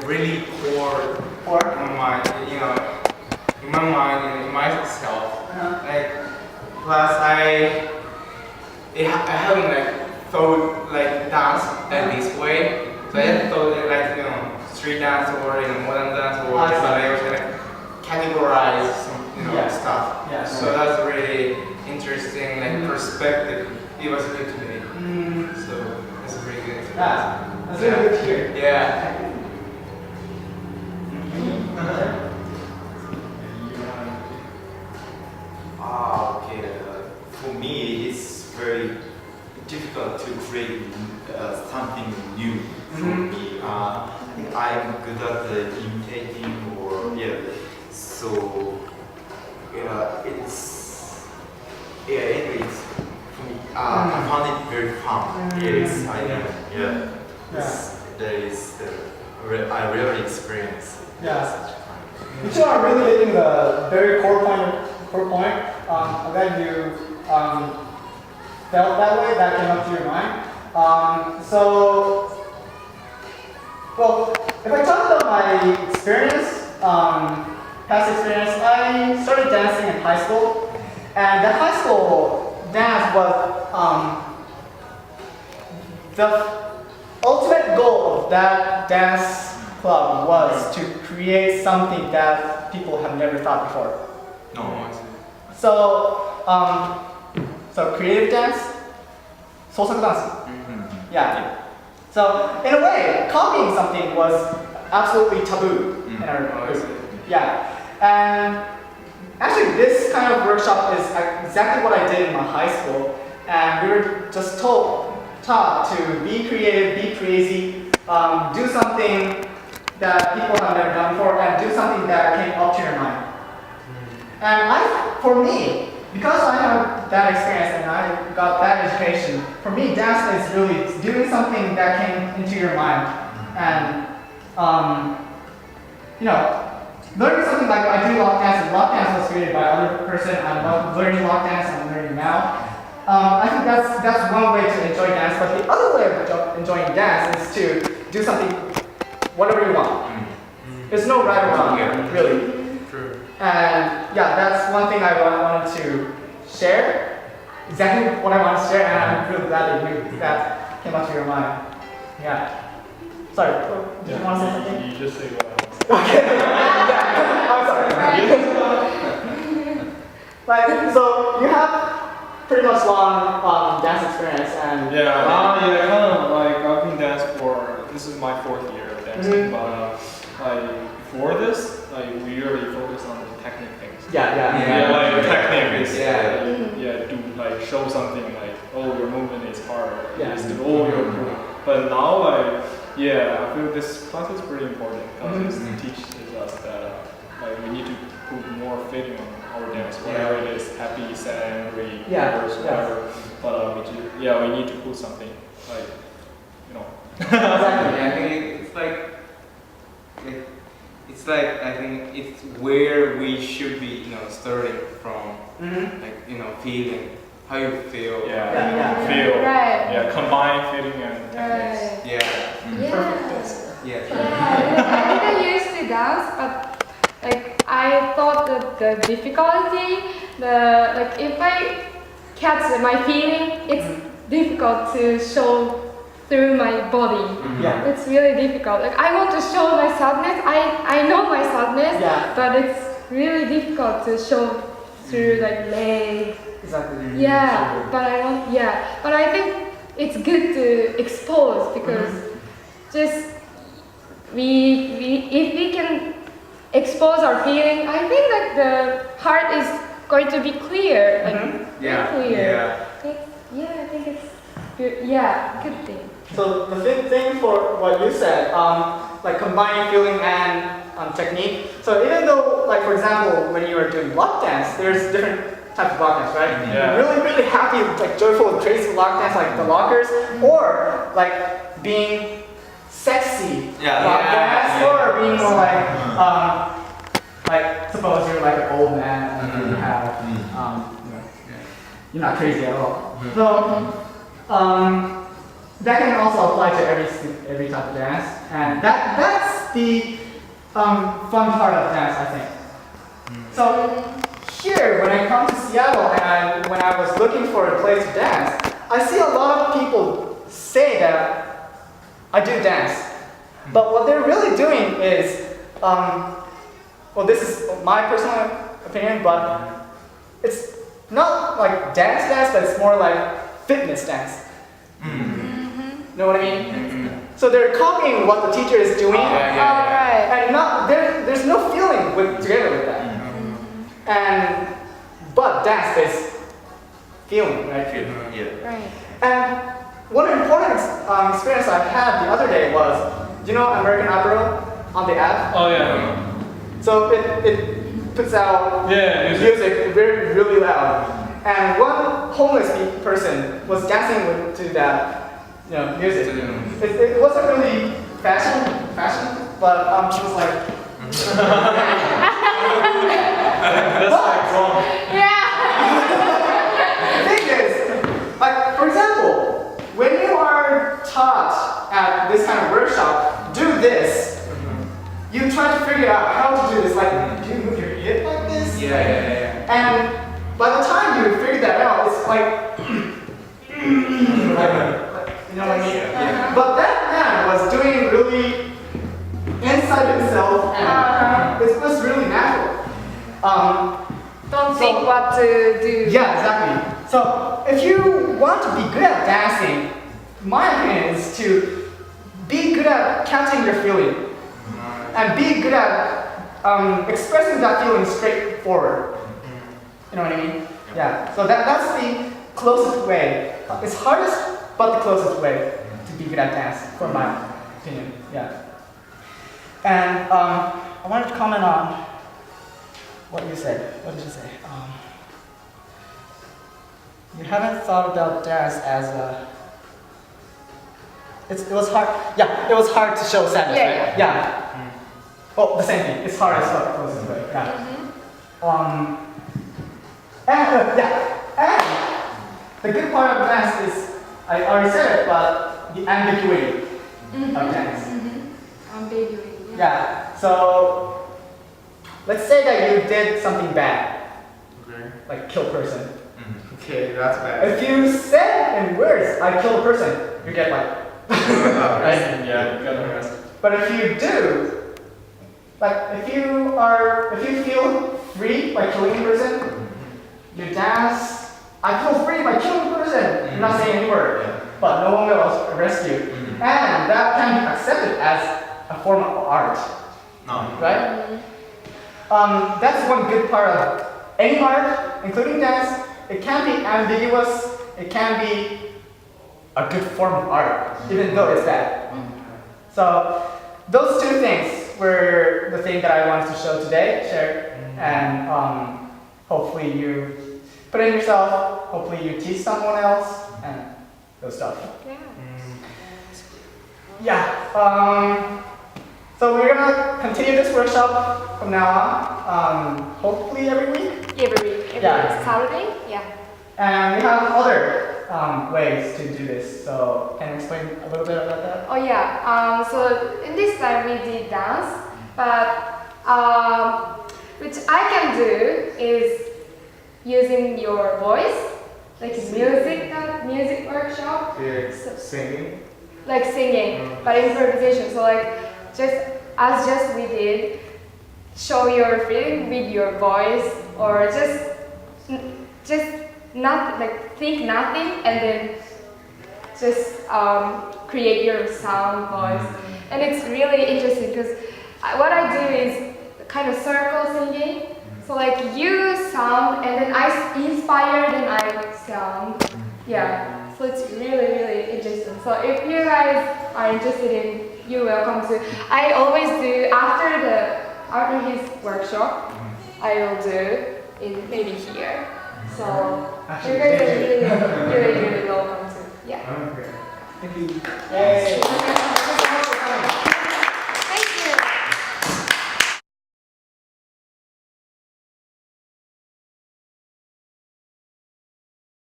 really core Or in my, in my mind and in myself. Like, plus I haven't like thought like dance like this way. So I thought like street dance or modern dance or but I was like categorize some stuff. Yeah. So that's really interesting like perspective. It was good to me. So that's really good. That's really good to hear. Yeah. Okay. For me, it's very difficult to create something new for me. I think I'm good at imitating or So it's for me. I found it very fun. Yes, I know. Yeah. I really experience. Yeah. You two are really hitting the very core point. I'm glad you felt that way. That came up to your mind. Well, if I talk about my experience, past experience, I started dancing in high school, and the high school dance was the ultimate goal of that dance club was to create something that people have never thought before. No. So creative dance, 創作 dance. Yeah. So in a way, copying something was absolutely taboo in our group. Yeah. And actually, this kind of workshop is exactly what I did in my high school, and we were just taught to be creative, be crazy, do something that people have never done before, and do something that came up to your mind. And for me, because I have that experience and I got that education, for me, dance is really doing something that came into your mind, and learning something like I do lock dance. Lock dance was created by another person. I'm learning lock dance. I'm learning now. I think that's one way to enjoy dance, but the other way of enjoying dance is to do something, whatever you want. There's no right or wrong here, really. True. And yeah, that's one thing I wanted to share. Exactly what I want to share, and I'm really glad that came up to your mind. Yeah. Sorry, do you want to say something? You just say what I want. Okay. Yeah. I'm sorry. Like, so you have pretty much long dance experience, and Kind of like I've been dancing for, this is my 4th year of dancing, but before this, we really focus on the technique things. Yeah. Technique is Yeah. to like show something like, oh, your movement is hard, Yeah. is to your movement. But now I feel this class is pretty important because it teaches us that we need to put more feeling on our dance, whatever it is, happy, sad, angry, whatever. But we need to put something Exactly. I think it's like I think it's where we should be, starting from, feeling how you feel. Feel. Right. Yeah, combine feeling and techniques. Yeah. Yeah, I think I used to dance, but I thought that the difficulty, if I catch my feeling, it's difficult to show through my body. Yeah. It's really difficult. I want to show my sadness. I know my sadness, but it's really difficult to show through legs. Exactly. Yeah, but I don't. Yeah, but I think it's good to expose because just if we can expose our feeling, I think that the heart is going to be clear, clear. I think it's good. Yeah, good thing. So the thing for what you said, combining feeling and technique. So even though, for example, when you are doing lock dance, there's different types of lock dance, right? Yeah. Really, really happy, joyful, crazy lock dance, like the lockers, or being sexy lock dance, or being more suppose you're an old man and you have, you're not crazy at all. So that can also apply to every type of dance, and that's the fun part of dance, I think. So here, when I come to Seattle and when I was looking for a place to dance, I see a lot of people say that I do dance. But what they're really doing is, well, this is my personal opinion, but it's not like dance, but it's more like fitness dance. You know what I mean? So they're copying what the teacher is doing, Alright. and there's no feeling together with that. But dance is feeling, right? Yeah. Right. And one important experience I had the other day was, you know, American Apparel on the app. Oh yeah. So it puts out Yeah. music really loud, and one homeless person was dancing to that, you know, music. It wasn't really fashion, but she was like. That's like wrong. Yeah. The thing is, like for example, when you are taught at this kind of workshop, do this. You try to figure out how to do this. Like, do you move your hip like this? And by the time you figure that out, it's like, you know what I mean? But that man was doing really inside himself, and it was really natural. Don't think what to do. Yeah, exactly. So if you want to be good at dancing, my opinion is to be good at catching your feeling and be good at expressing that feeling straightforward. You know what I mean? Yeah. So that's the closest way. It's hardest, but the closest way to be good at dance, for my opinion. Yeah. And I wanted to comment on what you said. What did you say? You haven't thought about dance as a. It was hard. Yeah, it was hard to show sadness, Yeah, right? Yeah. Oh, the same thing. It's hard as the closest way. Yeah. And the good part of dance is, I already said it, but the ambiguity of dance. Ambiguity. Yeah. So let's say that you did something bad, like kill a person. Okay, that's bad. If you said in words, "I kill a person," you get like, right? Yeah, you gotta rest. But if you do, like if you feel free by killing a person, you dance. I feel free by killing a person. You're not saying any word, but no one will arrest you, and that can be accepted as a form of art, right? That's one good part of any art, including dance. It can be ambiguous. It can be a good form of art, even though it's bad. So those two things were the thing that I wanted to show today, share, and hopefully you put it in yourself. Hopefully you teach someone else, and those stuff. Yeah. So we're gonna continue this workshop from now on. Hopefully every week. Every Saturday. Yeah. And we have other ways to do this. So can you explain a little bit about that? Oh yeah. So in this time we did dance, but which I can do is using your voice, like music workshop. Yeah, singing. Like singing, but improvisation. So like just we did, show your feeling with your voice, or just not like think nothing and then just create your sound voice. And it's really interesting because what I do is kind of circle singing. So like you sound and then I inspire, then I sound. Yeah. So it's really interesting. So if you guys are interested in, you're welcome to. I always do after his workshop. I will do in maybe here. So you guys are really welcome to. Yeah. Thank you. Yay.